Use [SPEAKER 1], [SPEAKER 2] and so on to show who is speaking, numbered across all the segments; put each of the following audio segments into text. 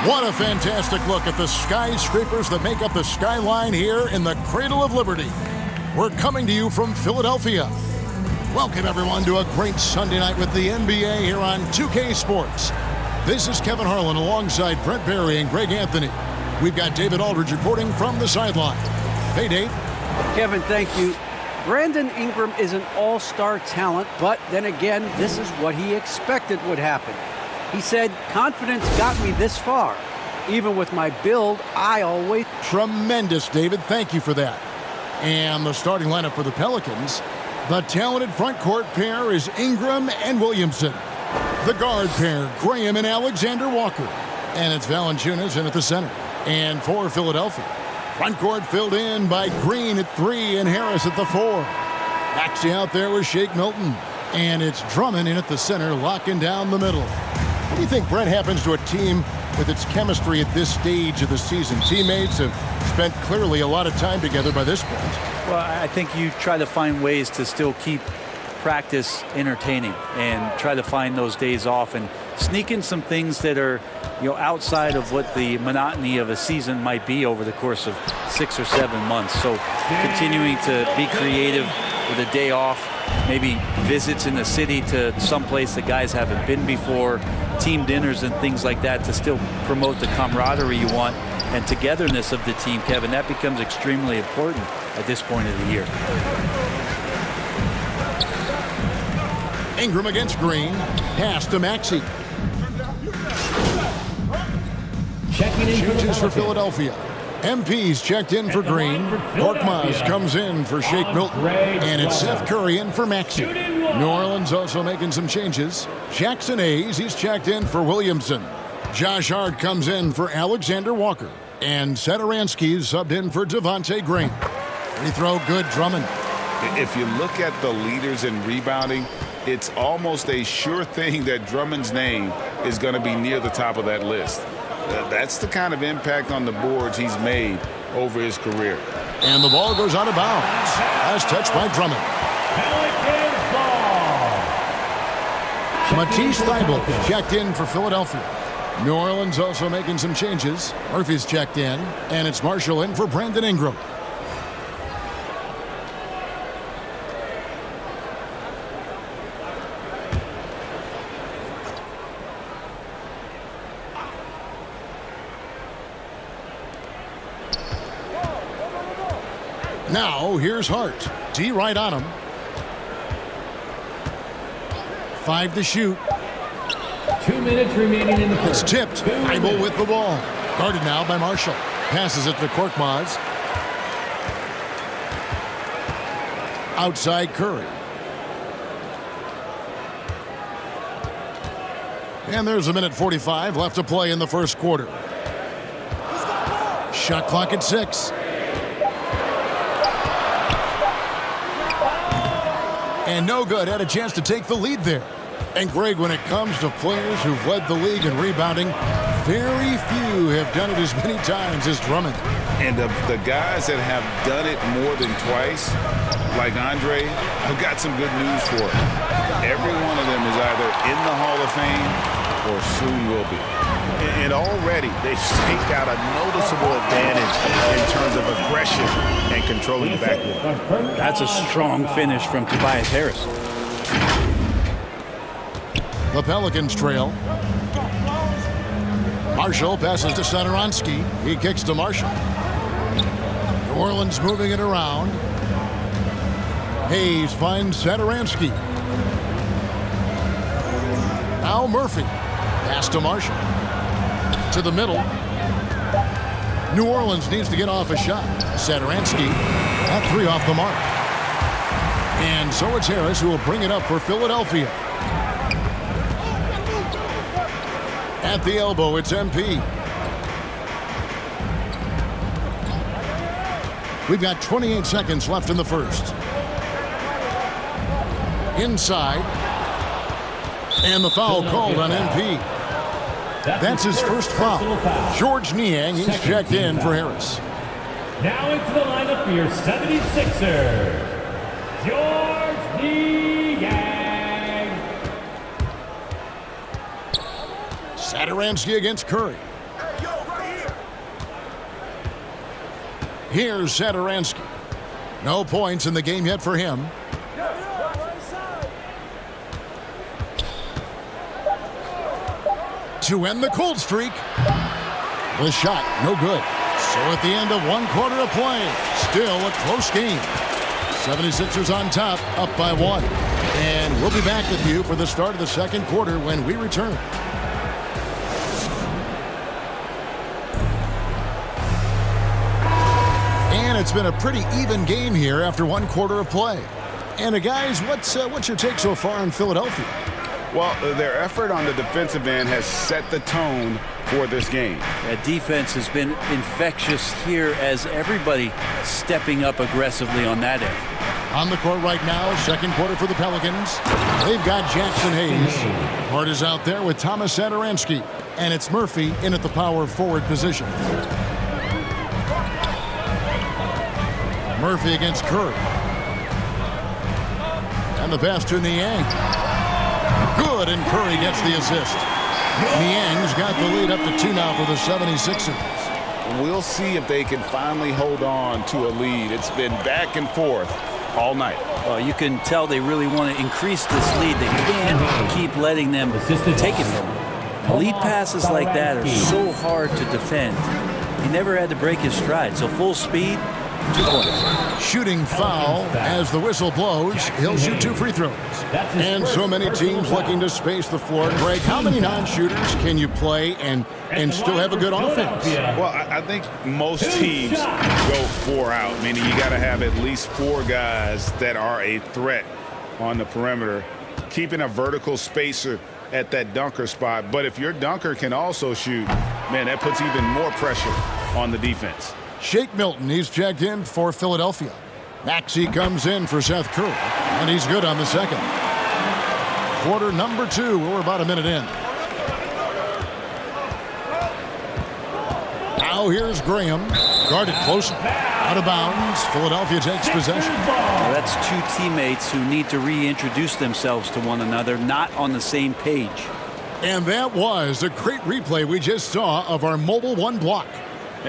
[SPEAKER 1] What a fantastic look at the skyscrapers that make up the skyline here in the Cradle of Liberty. We're coming to you from Philadelphia. Welcome, everyone, to a great Sunday night with the NBA here on 2K Sports. This is Kevin Harlan alongside Brent Barry and Greg Anthony. We've got David Aldridge reporting from the sideline. Hey, Dave.
[SPEAKER 2] Kevin, thank you. Brandon Ingram is an all-star talent, but then again, this is what he expected would happen. He said, confidence got me this far. Even with my build, I always...
[SPEAKER 1] Tremendous, David. Thank you for that. And the starting lineup for the Pelicans, the talented front court pair is Ingram and Williamson. The guard pair, Graham and Alexander Walker. And it's Valanciunas in at the center. And for Philadelphia, front court filled in by Green at 3 and Harris at the 4. Maxey out there with Shake Milton. And it's Drummond in at the center, locking down the middle. What do you think, Brett, happens to a team with its chemistry at this stage of the season? Teammates have spent clearly a lot of time together by this point.
[SPEAKER 3] Well, I think you try to find ways to still keep practice entertaining and try to find those days off and sneak in some things that are, outside of what the monotony of a season might be over the course of 6 or 7 months. So continuing to be creative with a day off, maybe visits in the city to someplace the guys haven't been before, team dinners and things like that to still promote the camaraderie you want and togetherness of the team, Kevin. That becomes extremely important at this point of the year.
[SPEAKER 1] Ingram against Green. Pass to Maxey. Changes for Philadelphia. MP's checked in for Green. Korkmaz comes in for Shake Milton. And it's Seth Curry in for Maxey. New Orleans also making some changes. Jackson Hayes, he's checked in for Williamson. Josh Hart comes in for Alexander Walker. And Satoransky's subbed in for Devontae Graham. Free throw good, Drummond.
[SPEAKER 4] If you look at the leaders in rebounding, it's almost a sure thing that Drummond's name is going to be near the top of that list. That's the kind of impact on the boards he's made over his career.
[SPEAKER 1] And the ball goes out of bounds. Last touch by Drummond. Matisse Thybulle checked in for Philadelphia. New Orleans also making some changes. Murphy's checked in, and it's Marshall in for Brandon Ingram. Now, here's Hart. D right on him. 5 to shoot.
[SPEAKER 5] 2 minutes remaining in the first.
[SPEAKER 1] It's tipped. Thybulle with the ball. Guarded now by Marshall. Passes it to Korkmaz. Outside Curry. And there's 1:45 left to play in the first quarter. Shot clock at 6. And no good. Had a chance to take the lead there. And Greg, when it comes to players who've led the league in rebounding, very few have done it as many times as Drummond.
[SPEAKER 4] And the guys that have done it more than twice, like Andre, I've got some good news for him. Every one of them is either in the Hall of Fame or soon will be. And already they've staked out a noticeable advantage in terms of aggression and controlling the backcourt.
[SPEAKER 3] That's a strong finish from Tobias Harris.
[SPEAKER 1] The Pelicans trail. Marshall passes to Satoransky. He kicks to Marshall. New Orleans moving it around. Hayes finds Satoransky. Al Murphy. Pass to Marshall. To the middle. New Orleans needs to get off a shot. Satoransky. That 3 off the mark. And so it's Harris who will bring it up for Philadelphia. At the elbow, it's MP. We've got 28 seconds left in the first. Inside. And the foul called on MP. That's his first foul. George Niang, he's checked in for Harris.
[SPEAKER 5] Now into the lineup for your 76ers, George Niang.
[SPEAKER 1] Satoransky against Curry. Here's Satoransky. No points in the game yet for him. To end the cold streak. The shot, no good. So at the end of 1 quarter of play, still a close game. 76ers on top, up by 1. And we'll be back with you for the start of the second quarter when we return. And it's been a pretty even game here after 1 quarter of play. And guys, what's your take so far on Philadelphia?
[SPEAKER 4] Well, their effort on the defensive end has set the tone for this game.
[SPEAKER 3] That defense has been infectious here as everybody stepping up aggressively on that end.
[SPEAKER 1] On the court right now, second quarter for the Pelicans. They've got Jackson Hayes. Hart is out there with Thomas Satoransky. And it's Murphy in at the power forward position. Murphy against Curry. And the pass to Niang. Good, and Curry gets the assist. Niang's got the lead up to 2 now for the 76ers.
[SPEAKER 4] We'll see if they can finally hold on to a lead. It's been back and forth all night.
[SPEAKER 3] Well, you can tell they really want to increase this lead. They can't keep letting them take it from them. Lead passes like that are so hard to defend. He never had to break his stride, so full speed, 2 points.
[SPEAKER 1] Shooting foul as the whistle blows. He'll shoot 2 free throws. And so many teams looking to space the floor. Greg, how many non-shooters can you play and still have a good offense?
[SPEAKER 4] Well, I think most teams go 4 out, meaning you got to have at least 4 guys that are a threat on the perimeter, keeping a vertical spacer at that dunker spot. But if your dunker can also shoot, man, that puts even more pressure on the defense.
[SPEAKER 1] Shake Milton, he's checked in for Philadelphia. Maxey comes in for Seth Curry, and he's good on the second. Quarter number 2, we're about a minute in. Now here's Graham, guarded closely, out of bounds. Philadelphia takes possession.
[SPEAKER 3] Well, that's 2 teammates who need to reintroduce themselves to one another, not on the same page.
[SPEAKER 1] And that was a great replay we just saw of our Mobile One block.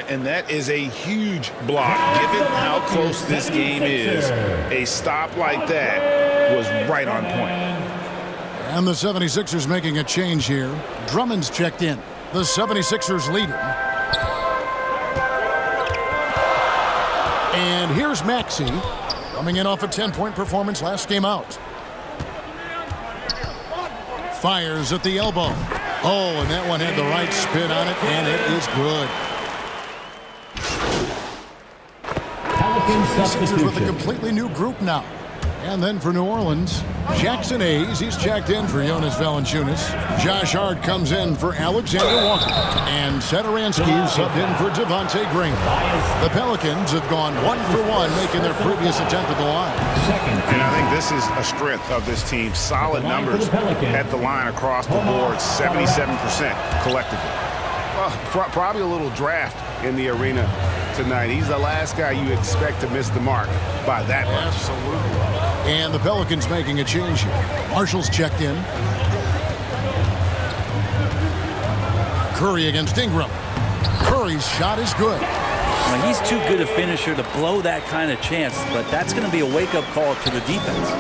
[SPEAKER 4] And that is a huge block. Given how close this game is, a stop like that was right on point.
[SPEAKER 1] And the 76ers making a change here. Drummond's checked in. The 76ers leader. And here's Maxey, coming in off a 10-point performance last game out. Fires at the elbow. Oh, and that one had the right spin on it, and it is good. Sixers with a completely new group now. And then for New Orleans, Jackson Hayes, he's checked in for Jonas Valanciunas. Josh Hart comes in for Alexander Walker. And Satoransky subbed in for Devontae Graham. The Pelicans have gone 1 for 1, making their previous attempt at the line.
[SPEAKER 4] And I think this is a strength of this team. Solid numbers at the line across the board, 77% collectively. Well, probably a little draft in the arena tonight. He's the last guy you expect to miss the mark by that much.
[SPEAKER 1] Absolutely. And the Pelicans making a change here. Marshall's checked in. Curry against Ingram. Curry's shot is good.
[SPEAKER 3] Now, he's too good a finisher to blow that kind of chance, but that's going to be a wake-up call to the defense.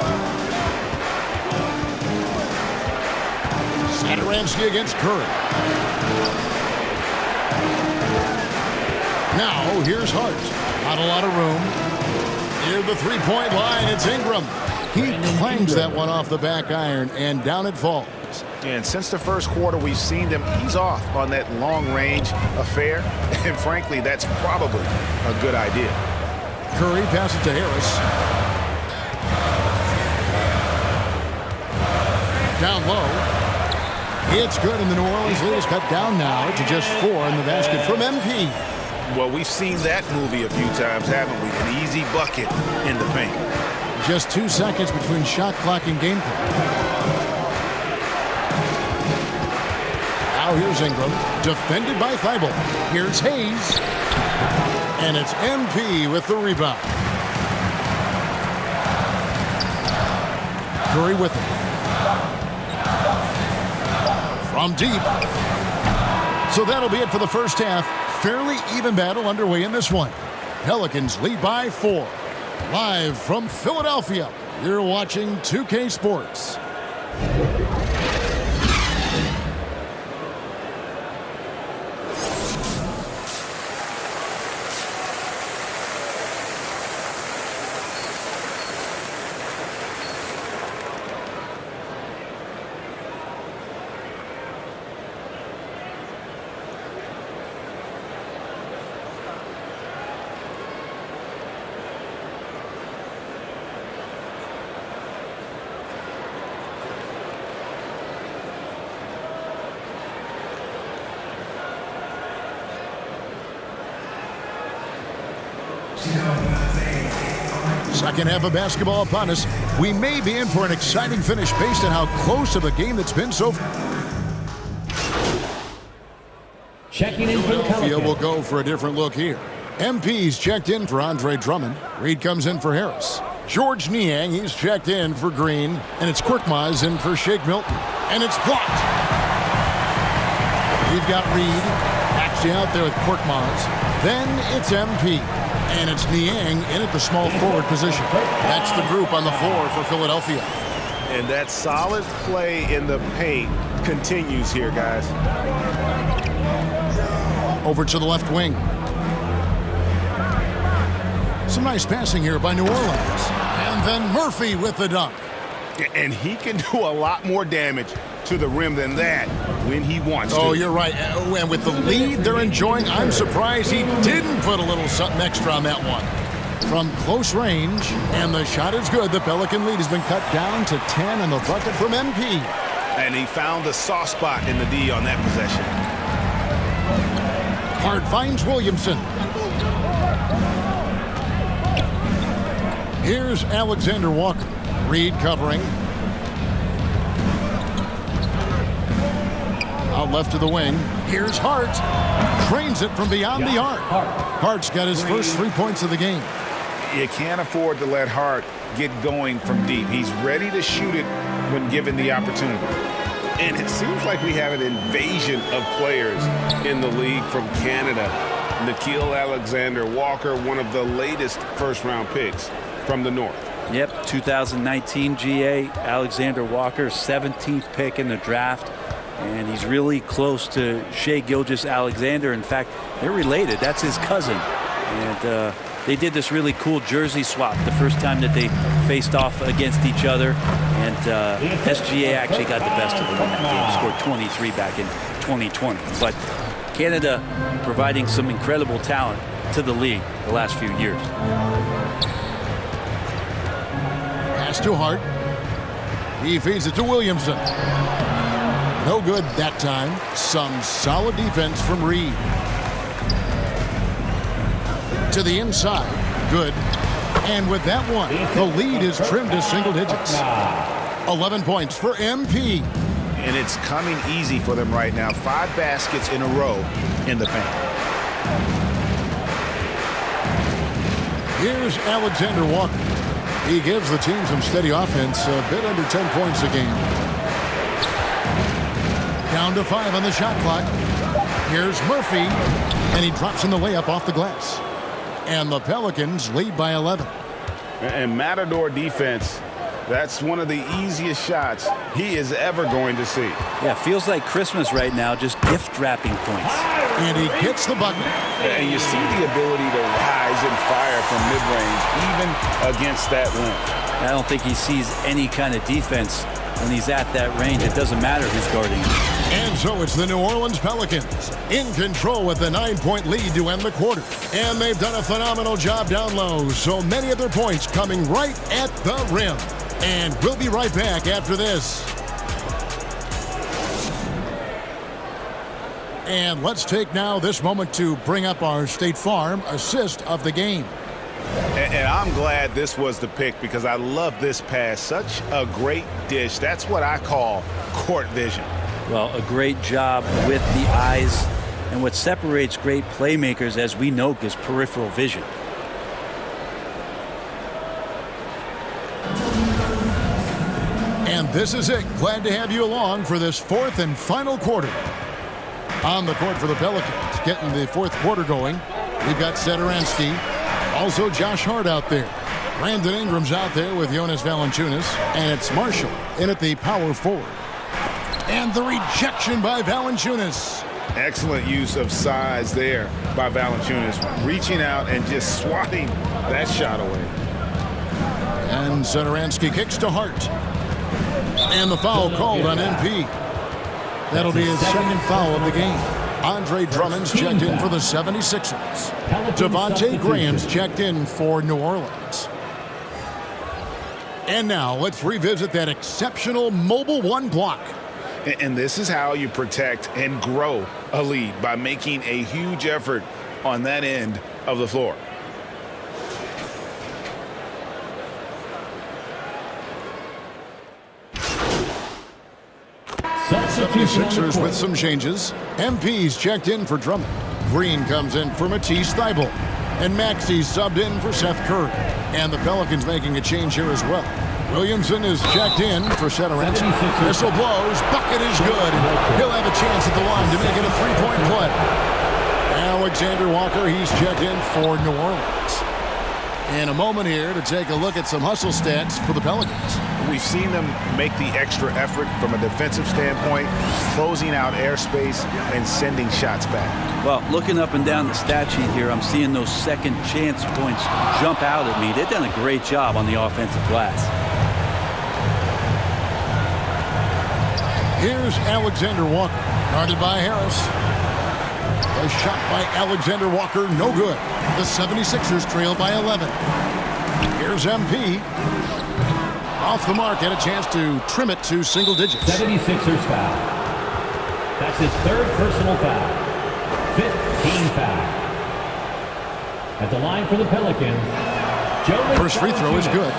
[SPEAKER 1] Satoransky against Curry. Now, here's Hart. Not a lot of room. Near the three-point line, it's Ingram. He clangs that one off the back iron, and down it falls.
[SPEAKER 4] And since the first quarter, we've seen them ease off on that long-range affair. And frankly, that's probably a good idea.
[SPEAKER 1] Curry passes to Harris. Down low. It's good, and the New Orleans lead is cut down now to just 4 in the basket from MP.
[SPEAKER 4] Well, we've seen that movie a few times, haven't we? An easy bucket in the paint.
[SPEAKER 1] Just 2 seconds between shot clock and game clock. Now here's Ingram, defended by Thibault. Here's Hayes. And it's MP with the rebound. Curry with it. From deep. So that'll be it for the first half. Fairly even battle underway in this one. Pelicans lead by 4. Live from Philadelphia, you're watching 2K Sports. Second half of basketball upon us. We may be in for an exciting finish based on how close of a game that's been so far.
[SPEAKER 5] Checking in for the
[SPEAKER 1] Philadelphia will
[SPEAKER 5] Pelicans.
[SPEAKER 1] go for a different look here. MP's checked in for Andre Drummond. Reed comes in for Harris. George Niang, he's checked in for Green. And it's Korkmaz in for Shake Milton. And it's blocked. We've got Reed actually out there with Korkmaz. Then it's MP. And it's Niang in at the small forward position. That's the group on the floor for Philadelphia.
[SPEAKER 6] And that solid play in the paint continues here, guys.
[SPEAKER 1] Over to the left wing. Some nice passing here by New Orleans. And then Murphy with the dunk.
[SPEAKER 6] And he can do a lot more damage to the rim than that when he wants to.
[SPEAKER 1] Oh, you're right. And with the lead they're enjoying, I'm surprised he didn't put a little something extra on that one. From close range, and the shot is good. The Pelican lead has been cut down to 10 on the bucket from MP.
[SPEAKER 6] And he found the soft spot in the D on that possession.
[SPEAKER 1] Hart finds Williamson. Here's Alexander Walker. Reed covering. Out left to the wing. Here's Hart. Trains it from beyond the arc. Hart's got his first 3 points of the game.
[SPEAKER 4] You can't afford to let Hart get going from deep. He's ready to shoot it when given the opportunity. And it seems like we have an invasion of players in the league from Canada. Nickeil Alexander-Walker, one of the latest first-round picks from the North.
[SPEAKER 3] Yep, 2019 GA, Alexander Walker, 17th pick in the draft. And he's really close to Shai Gilgeous-Alexander. In fact, they're related. That's his cousin. And they did this really cool jersey swap the first time that they faced off against each other. And SGA actually got the best of them in that game, scored 23 back in 2020. But Canada providing some incredible talent to the league the last few years.
[SPEAKER 1] Pass to Hart. He feeds it to Williamson. No good that time. Some solid defense from Reed. To the inside. Good. And with that one, the lead is trimmed to single digits. 11 points for MP.
[SPEAKER 4] And it's coming easy for them right now. 5 baskets in a row in the paint.
[SPEAKER 1] Here's Alexander Walker. He gives the team some steady offense, a bit under 10 points a game. Down to 5 on the shot clock. Here's Murphy, and he drops in the layup off the glass. And the Pelicans lead by 11.
[SPEAKER 4] And Matador defense, that's one of the easiest shots he is ever going to see.
[SPEAKER 3] Yeah, feels like Christmas right now, just gift wrapping points.
[SPEAKER 1] And he gets the bucket.
[SPEAKER 4] And you see the ability to rise and fire from mid-range, even against that length.
[SPEAKER 3] I don't think he sees any kind of defense when he's at that range. It doesn't matter who's guarding him.
[SPEAKER 1] And so it's the New Orleans Pelicans in control with a 9-point lead to end the quarter. And they've done a phenomenal job down low. So many of their points coming right at the rim. And we'll be right back after this. And let's take now this moment to bring up our State Farm assist of the game.
[SPEAKER 6] And I'm glad this was the pick because I love this pass. Such a great dish. That's what I call court vision.
[SPEAKER 3] Well, a great job with the eyes. And what separates great playmakers, as we know, is peripheral vision.
[SPEAKER 1] And this is it. Glad to have you along for this fourth and final quarter. On the court for the Pelicans, getting the fourth quarter going. We've got Satoransky. Also Josh Hart out there. Brandon Ingram's out there with Jonas Valanciunas. And it's Marshall in at the power forward. And the rejection by Valanciunas.
[SPEAKER 6] Excellent use of size there by Valanciunas, reaching out and just swatting that shot away.
[SPEAKER 1] And Satoransky kicks to Hart. And the foul called on MP. That'll be his second foul of the game. Andre Drummond's checked in for the 76ers. Devontae Graham's checked in for New Orleans. And now let's revisit that exceptional Mobile One block.
[SPEAKER 6] And this is how you protect and grow a lead, by making a huge effort on that end of the floor.
[SPEAKER 1] Sixers with some changes. MP's checked in for Drummond. Green comes in for Matisse Thybulle. And Maxey's subbed in for Seth Curry. And the Pelicans making a change here as well. Williamson is checked in for Satoransky. Whistle blows. Bucket is good. He'll have a chance at the line to make it a three-point play. Alexander Walker, he's checked in for New Orleans. In a moment here to take a look at some hustle stats for the Pelicans.
[SPEAKER 6] We've seen them make the extra effort from a defensive standpoint, closing out airspace and sending shots back.
[SPEAKER 3] Well, looking up and down the stat sheet here, I'm seeing those second chance points jump out at me. They've done a great job on the offensive glass.
[SPEAKER 1] Here's Alexander Walker, guarded by Harris. A shot by Alexander Walker, no good. The 76ers trail by 11. Here's MP. Off the mark, had a chance to trim it to single digits.
[SPEAKER 5] 76ers foul. That's his third personal foul. 15 foul. At the line for the Pelicans, Jonas
[SPEAKER 1] First free throw is
[SPEAKER 5] Valanciunas.
[SPEAKER 1] good.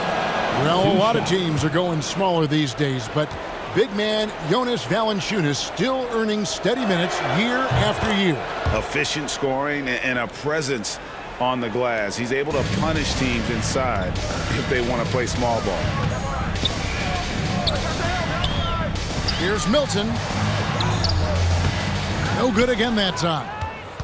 [SPEAKER 1] Well, a lot of teams are going smaller these days, but big man Jonas Valanciunas still earning steady minutes year after year.
[SPEAKER 6] Efficient scoring and a presence on the glass. He's able to punish teams inside if they want to play small ball.
[SPEAKER 1] Here's Milton. No good again that time.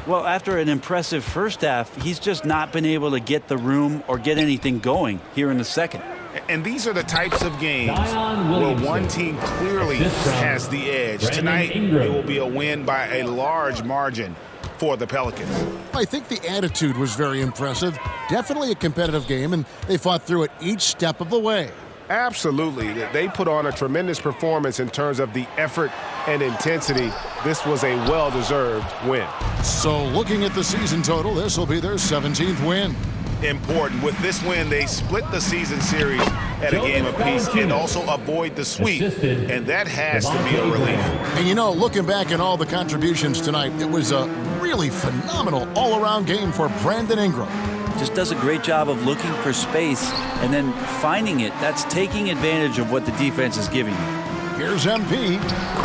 [SPEAKER 3] Well, after an impressive first half, he's just not been able to get the room or get anything going here in the second.
[SPEAKER 6] And these are the types of games
[SPEAKER 5] Zion
[SPEAKER 6] where
[SPEAKER 5] Williamson.
[SPEAKER 6] one team clearly has the edge.
[SPEAKER 5] Brandon
[SPEAKER 6] Tonight,
[SPEAKER 5] Ingram.
[SPEAKER 6] it will be a win by a large margin for the Pelicans.
[SPEAKER 1] I think the attitude was very impressive. Definitely a competitive game, and they fought through it each step of the way.
[SPEAKER 7] Absolutely. They put on a tremendous performance in terms of the effort and intensity. This was a well-deserved win.
[SPEAKER 1] So looking at the season total, this will be their 17th win.
[SPEAKER 6] Important. With this win, they split the season series at a game apiece and also avoid the sweep. And that has to be a relief.
[SPEAKER 1] And you know, looking back at all the contributions tonight, it was a really phenomenal all-around game for Brandon Ingram.
[SPEAKER 3] Just does a great job of looking for space and then finding it. That's taking advantage of what the defense is giving you.
[SPEAKER 1] Here's MP,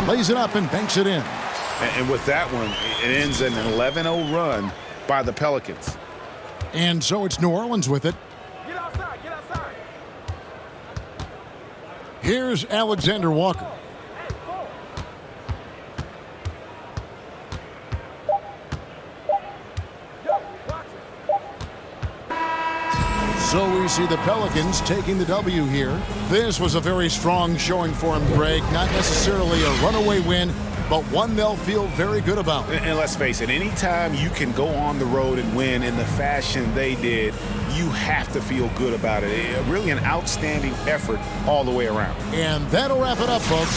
[SPEAKER 1] lays it up and banks it in.
[SPEAKER 6] And with that one, it ends an 11-0 run by the Pelicans.
[SPEAKER 1] And so it's New Orleans with it.
[SPEAKER 8] Get outside, get outside.
[SPEAKER 1] Here's Alexander Walker. So we see the Pelicans taking the W here. This was a very strong showing for them, Greg. Not necessarily a runaway win, but one they'll feel very good about.
[SPEAKER 6] And let's face it, anytime you can go on the road and win in the fashion they did, you have to feel good about it. Really an outstanding effort all the way around.
[SPEAKER 1] And that'll wrap it up, folks.